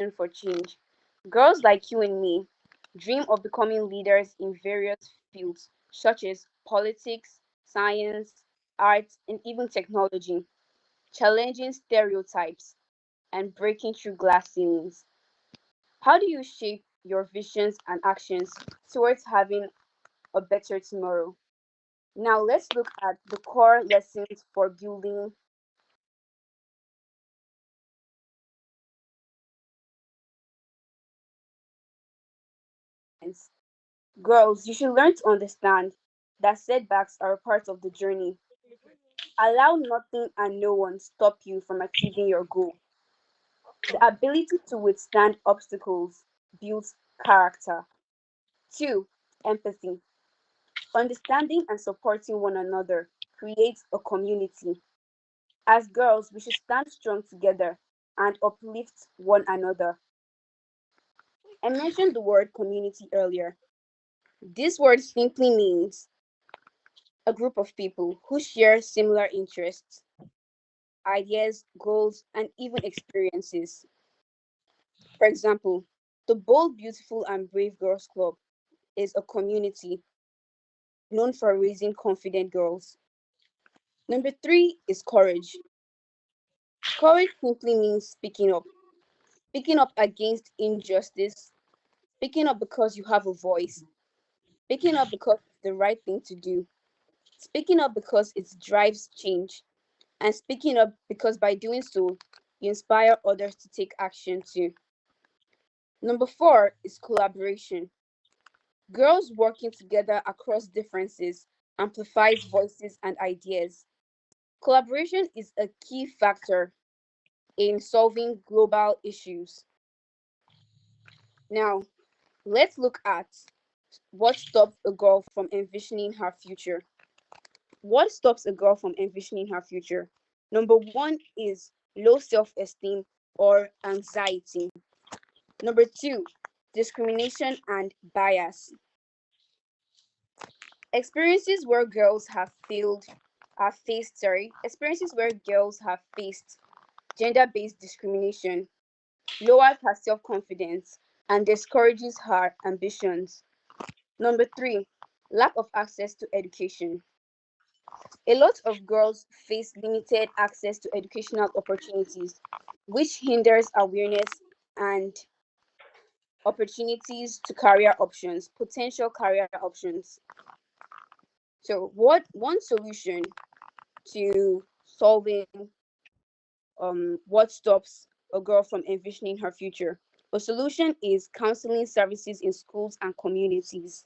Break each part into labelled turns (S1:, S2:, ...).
S1: passion for change. Girls like you and me dream of becoming leaders in various fields such as politics, science, art, and even technology, challenging stereotypes and breaking through glass ceilings. How do you shape your visions and actions towards having a better tomorrow? Now, let's look at the core lessons for building. Girls, you should learn to understand that setbacks are a part of the journey. Allow nothing and no one stop you from achieving your goal. The ability to withstand obstacles builds character. 2. Empathy. Understanding and supporting one another creates a community. As girls, we should stand strong together and uplift one another. I mentioned the word community earlier. This word simply means a group of people who share similar interests, ideas, goals, and even experiences. For example, the Bold, Beautiful, and Brave Girls Club is a community known for raising confident girls. Number three is courage. Courage simply means speaking up against injustice, speaking up because you have a voice, speaking up because it's the right thing to do, speaking up because it drives change, and speaking up because by doing so, you inspire others to take action too. Number four is collaboration. Girls working together across differences amplifies voices and ideas. Collaboration is a key factor in solving global issues. Now, let's look at what stops a girl from envisioning her future. What stops a girl from envisioning her future? Number one is low self esteem or anxiety. Number two, discrimination and bias. Experiences where girls have faced gender-based discrimination lowers her self-confidence and discourages her ambitions. Number three, lack of access to education. A lot of girls face limited access to educational opportunities, which hinders awareness and opportunities to potential career options. So, what one solution to solving what stops a girl from envisioning her future? A solution is counseling services in schools and communities.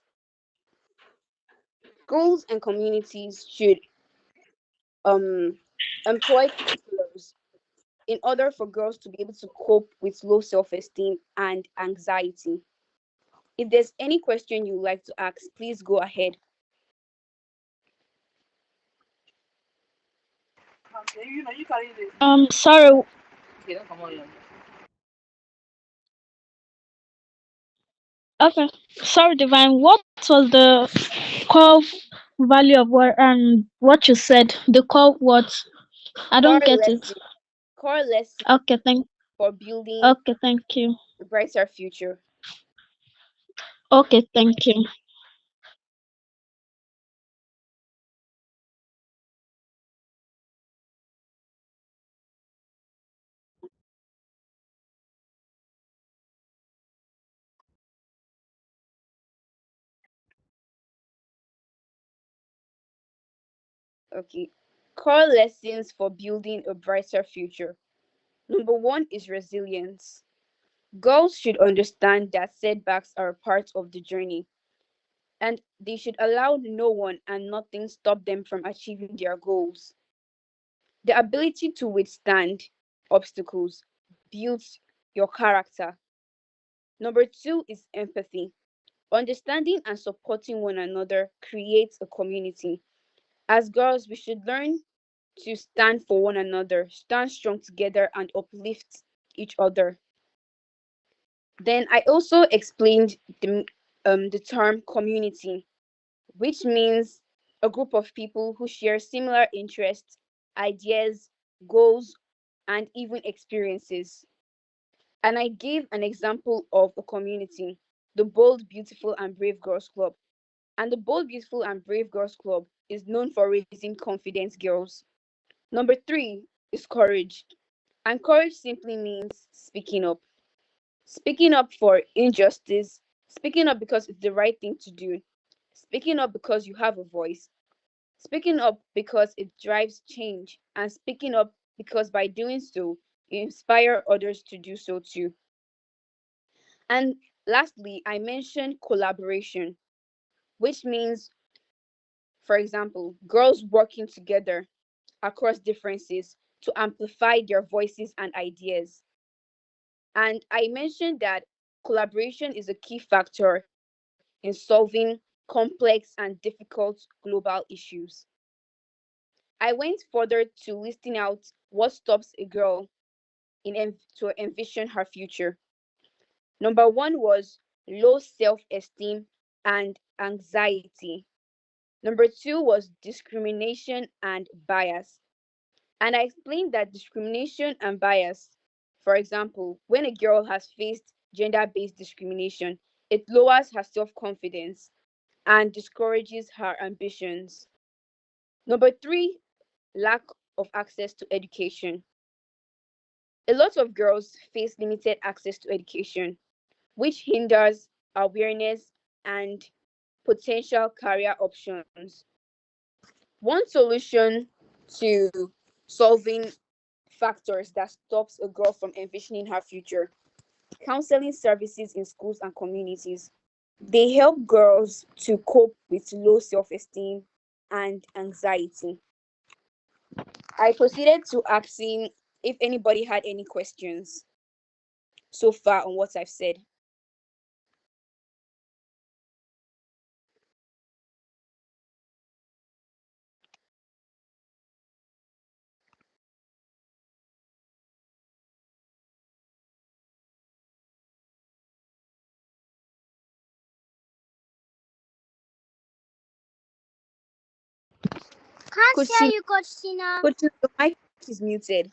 S1: Schools and communities should um, employ counselors in order for girls to be able to cope with low self esteem and anxiety. If there's any question you'd like to ask, please go ahead.
S2: Sorry. Okay. Sorry, Divine. What was the core value of what you said? The core what? I
S1: Core
S2: don't get it.
S1: lesson, core lesson
S2: Okay, thank.
S1: for building
S2: Okay, thank you.
S1: a brighter future.
S2: Okay, thank you.
S1: Okay. Core lessons for building a brighter future. Number one is resilience. Girls should understand that setbacks are a part of the journey and they should allow no one and nothing stop them from achieving their goals. The ability to withstand obstacles builds your character. Number two is empathy. Understanding and supporting one another creates a community. As girls, we should learn to stand for one another, stand strong together, and uplift each other. Then I also explained the term community, which means a group of people who share similar interests, ideas, goals, and even experiences. And I gave an example of a community, the Bold, Beautiful, and Brave Girls Club. And the Bold, Beautiful, and Brave Girls Club is known for raising confident girls. Number three is courage. And courage simply means speaking up. Speaking up for injustice, speaking up because it's the right thing to do, speaking up because you have a voice, speaking up because it drives change, and speaking up because by doing so, you inspire others to do so too. And lastly, I mentioned collaboration, which means, for example, girls working together across differences to amplify their voices and ideas. And I mentioned that collaboration is a key factor in solving complex and difficult global issues. I went further to listing out what stops a girl to envision her future. Number one was low self esteem and anxiety. Number two was discrimination and bias. And I explained that discrimination and bias, for example, when a girl has faced gender based discrimination, it lowers her self confidence and discourages her ambitions. Number three, lack of access to education. A lot of girls face limited access to education, which hinders awareness and potential career options. One solution to solving factors that stops a girl from envisioning her future: counseling services in schools and communities. They help girls to cope with low self esteem and anxiety. I proceeded to asking if anybody had any questions so far on what I've said.
S3: Can't
S1: Could
S3: hear
S1: she,
S3: you, Coach Tina.
S1: could she, the mic is muted.